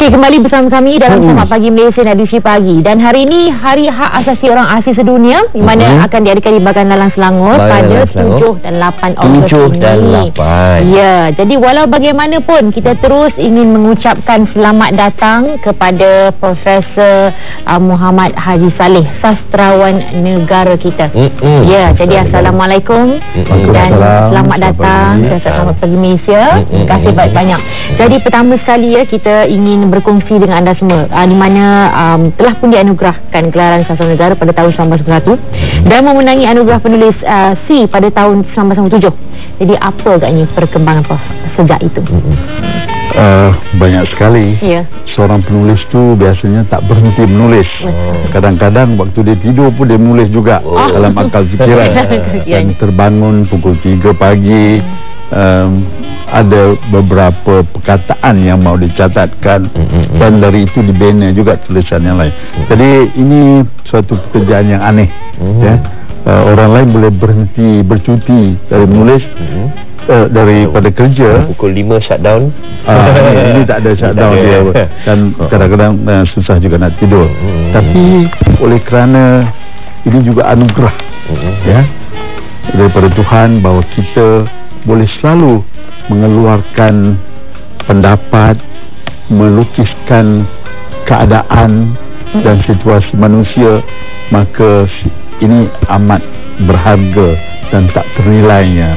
Okey, kembali bersama kami dalam Selamat Pagi Malaysia dan edisi pagi. Dan hari ini Hari Hak Asasi Orang Asli Sedunia, di mana akan diadakan di Bagan Dalam Selangor pada 7 dan 8 Ogos 7 dan 8. Ya, jadi walau bagaimanapun kita terus ingin mengucapkan selamat datang kepada Profesor Muhammad Haji Saleh, sastrawan negara kita. Ya, jadi Assalamualaikum dan selamat datang ke Selamat Pagi Malaysia. Terima kasih banyak-banyak. Jadi pertama sekali ya, kita ingin berkongsi dengan anda semua di mana telah pun dianugerahkan gelaran Sastra Negara pada tahun 1991 dan memenangi anugerah penulis C pada tahun 1997. Jadi apa agaknya perkembangan Prof sejak itu? Banyak sekali. Ya. Seorang penulis tu biasanya tak berhenti menulis. Kadang-kadang waktu dia tidur pun dia menulis juga dalam akal fikiran. Dan terbangun pukul 3 pagi. Ada beberapa perkataan yang mau dicatatkan dan dari itu dibina juga tulisan yang lain. Jadi ini suatu pekerjaan yang aneh. Ya. Orang lain boleh berhenti bercuti dari menulis daripada kerja. Pukul 5 shutdown. Ini tak ada shutdown dia. Dan kadang-kadang susah juga nak tidur. Tapi oleh kerana ini juga anugerah ya daripada Tuhan bahawa kita boleh selalu mengeluarkan pendapat, melukiskan keadaan dan situasi manusia, maka ini amat berharga dan tak ternilainya.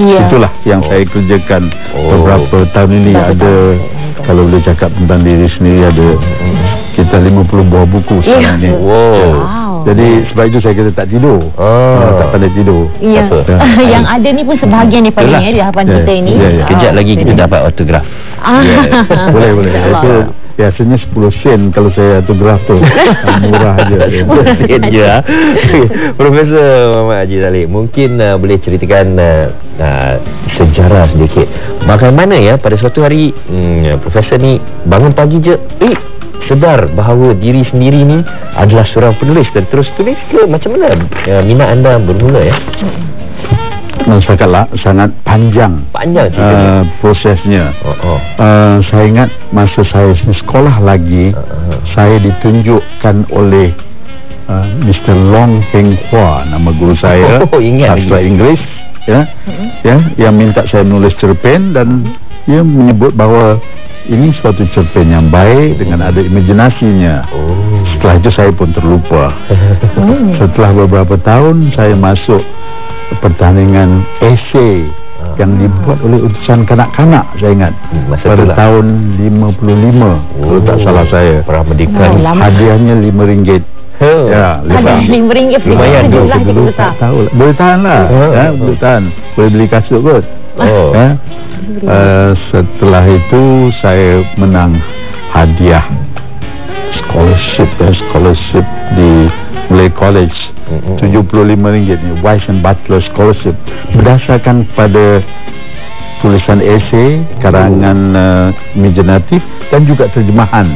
Itulah yang saya kerjakan beberapa tahun ini. Ada, kalau boleh cakap tentang diri sendiri, ada kita 50 buah buku sekarang ni. Jadi sebab itu saya kata tak tidur. Tak pandai tidur. Ya. Yang ada ni pun sebahagian daripada di hadapan kita ini. Kejap lagi kita dapat autograf. Boleh. Itu biasanya 10 sen kalau saya autograf tu. Murah aja. 10 sen je. Profesor Muhammad Haji Saleh, mungkin boleh ceritakan sejarah sedikit. Bagaimana ya pada suatu hari Profesor ni bangun pagi je sedar bahawa diri sendiri ni adalah seorang penulis dan terus tulis ke macam mana minat anda bermula ya? Sangat panjang prosesnya. Saya ingat masa saya sekolah lagi, saya ditunjukkan oleh Mr. Long Heng Hua, nama guru saya, sastra Inggeris yang minta saya menulis cerpen dan dia menyebut bahawa ini suatu cerpen yang baik dengan ada imajinasinya. Setelah itu saya pun terlupa. Setelah beberapa tahun saya masuk pertandingan esei yang dibuat oleh utusan kanak-kanak, saya ingat pada tahun 55 kalau tak salah saya. Pramerdeka. Hadiahnya RM5. Ya, RM5 lumayan dulu tak tahu. Boleh tahan lah. Boleh tahan. Boleh beli kasut kot. Setelah itu saya menang hadiah scholarship di Malay College, RM75 ni, Weiss and Butler Scholarship, berdasarkan pada tulisan esei, karangan imajinatif dan juga terjemahan.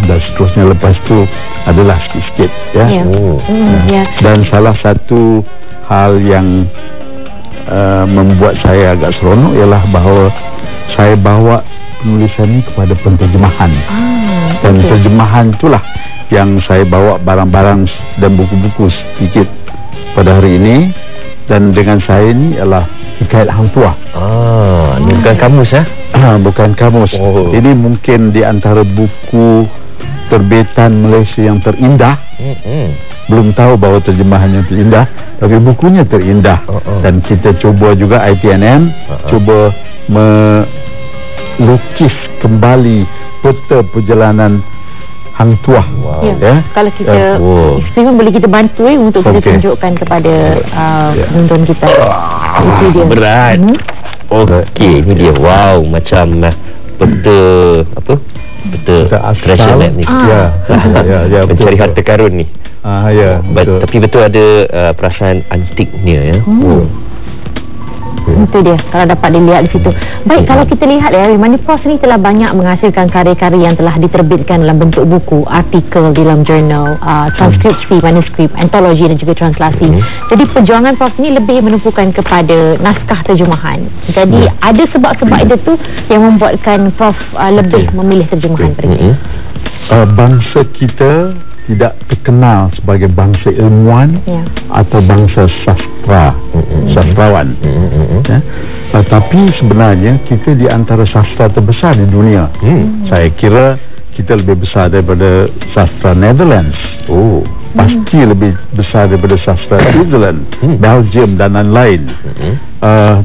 Dan seterusnya lepas tu adalah sikit-sikit dan salah satu hal yang membuat saya agak seronok ialah bahawa saya bawa penulisan ini kepada penterjemahan. Dan terjemahan itulah yang saya bawa barang-barang dan buku-buku sedikit pada hari ini. Dan dengan saya ini ialah Hikayat Hang Tuah. Ini bukan kamus ya? Bukan kamus. Ini mungkin di antara buku terbitan Malaysia yang terindah. Belum tahu bahawa terjemahannya terindah, tapi bukunya terindah. Dan kita cuba juga ITNM cuba melukis kembali peta perjalanan Hang Tuah. Kalau kita Steven boleh kita bantu untuk kita tunjukkan kepada penonton kita. Itu dia. Berat. Okey, ini dia. Wow, macam peta apa? Peta treasure map ni. Ya, mencari harta karun ni. Betul. Tapi betul ada perasaan antiknya ya. Itu dia, kalau dapat dilihat di situ. Baik, kalau kita lihat ya, di mana PROS ni telah banyak menghasilkan karya-karya yang telah diterbitkan dalam bentuk buku, artikel dalam jurnal, transkripsi, manuskrip, antologi dan juga translasi. Jadi perjuangan PROS ni lebih menumpukan kepada naskah terjemahan. Jadi ada sebab-sebab itu tu yang membuatkan Prof lebih memilih terjemahan pergi. Bangsa kita tidak terkenal sebagai bangsa ilmuwan atau bangsa sastra, sastrawan. Tapi sebenarnya kita di antara sastra terbesar di dunia. Saya kira kita lebih besar daripada sastra Netherlands. Pasti lebih besar daripada sastra Switzerland, Belgium dan lain-lain.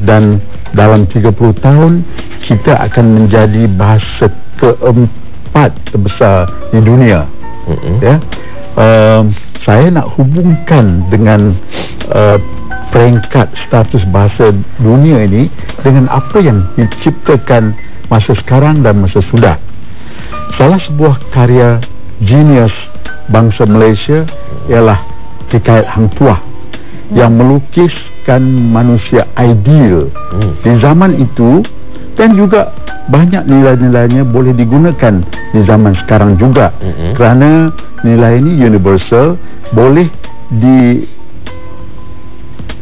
Dan dalam 30 tahun kita akan menjadi bahasa keempat terbesar di dunia. Saya nak hubungkan dengan peringkat status bahasa dunia ini dengan apa yang diciptakan masa sekarang dan masa sudah. Salah sebuah karya genius bangsa Malaysia ialah Hikayat Hang Tuah yang melukiskan manusia ideal di zaman itu, dan juga banyak nilai-nilainya boleh digunakan di zaman sekarang juga, kerana nilai ini universal, boleh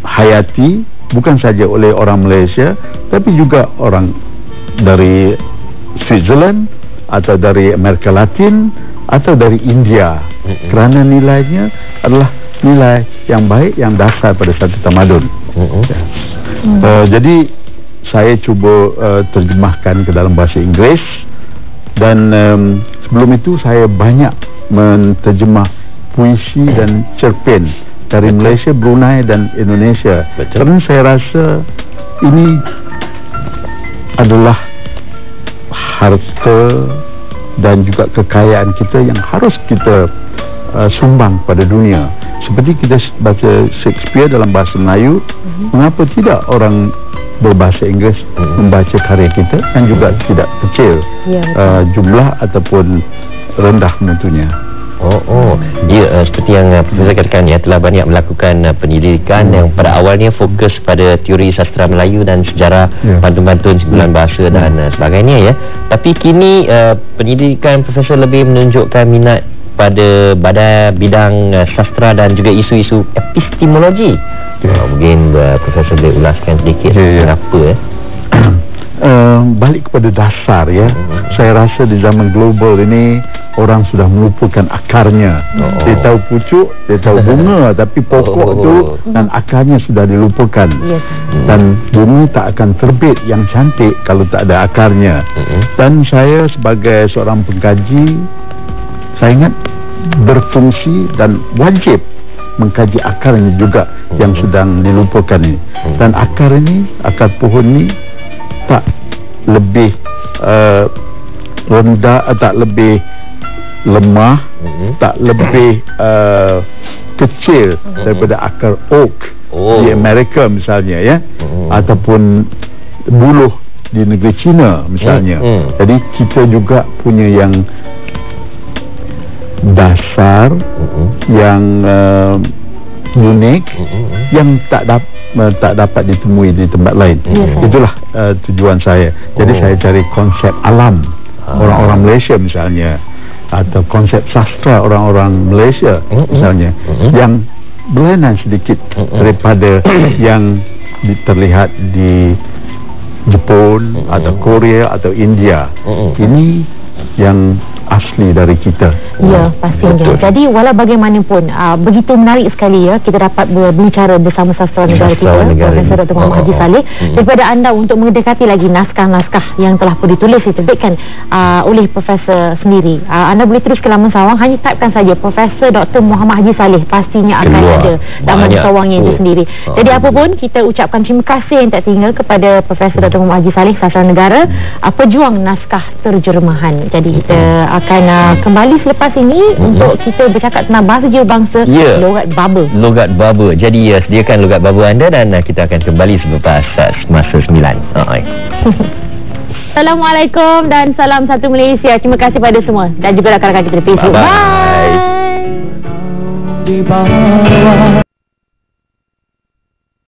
dihayati bukan saja oleh orang Malaysia tapi juga orang dari Switzerland atau dari Amerika Latin atau dari India, kerana nilainya adalah nilai yang baik yang dasar pada satu tamadun. Jadi saya cuba terjemahkan ke dalam bahasa Inggeris, dan sebelum itu saya banyak menterjemah puisi dan cerpen dari Malaysia, Brunei dan Indonesia. Kerana saya rasa ini adalah harta dan juga kekayaan kita yang harus kita sumbang pada dunia. Seperti kita baca Shakespeare dalam bahasa Melayu, mengapa tidak orang berbahasa Inggeris membaca karya kita, dan juga tidak kecil jumlah ataupun rendah mutunya. Seperti yang Profesor katakan ya, telah banyak melakukan pendidikan yang pada awalnya fokus pada teori sastra Melayu dan sejarah pantun-pantun kumpulan bahasa dan sebagainya ya. Tapi kini pendidikan Profesor lebih menunjukkan minat pada bidang sastra dan juga isu-isu epistemologi. Mungkin Profesor boleh ulaskan sedikit kenapa balik kepada dasar ya. Saya rasa di zaman global ini orang sudah melupakan akarnya. Dia tahu pucuk, dia tahu bunga, tapi pokok tu dan akarnya sudah dilupakan. Dan bunga tak akan terbit yang cantik kalau tak ada akarnya. Dan saya sebagai seorang pengkaji, saya ingat berfungsi dan wajib mengkaji akarnya juga yang sedang dilupakan ini. Dan akar ini, akar pohon ini tak lebih rendah, tak lebih lemah, tak lebih kecil daripada akar oak di Amerika misalnya ya, ataupun buluh di negeri China misalnya. Jadi kita juga punya yang dasar, yang unik, yang tak dapat ditemui di tempat lain. Itulah tujuan saya. Jadi saya cari konsep alam orang-orang Malaysia misalnya, atau konsep sastra orang-orang Malaysia misalnya, yang berlainan sedikit daripada yang terlihat di Jepun atau Korea atau India. Ini yang asli dari kita. Ya, pastinya. Jadi walau bagaimanapun begitu menarik sekali ya kita dapat berbicara bersama sastrawan negara kita, Profesor Dr. Muhammad Haji Saleh, daripada anda untuk mendekati lagi naskah-naskah yang telah pun ditulis diterbitkan oleh Profesor sendiri. Anda boleh terus ke laman sawang, hanya typekan saja Profesor Dr. Muhammad Haji Saleh, pastinya akan ada laman sawangnya itu sendiri. Jadi apapun, kita ucapkan terima kasih yang tak tinggal kepada Profesor Dr. Muhammad Haji Saleh, sastrawan negara, pejuang naskah terjemahan. Jadi kita akan kembali selepas ini untuk kita bercakap tentang bahasa jawabangsa, logat baba. Logat baba. Jadi sediakan logat baba anda dan kita akan kembali selepas masa 9. Assalamualaikum dan salam satu Malaysia. Terima kasih pada semua dan juga rakan-rakan kita di Facebook. Bye.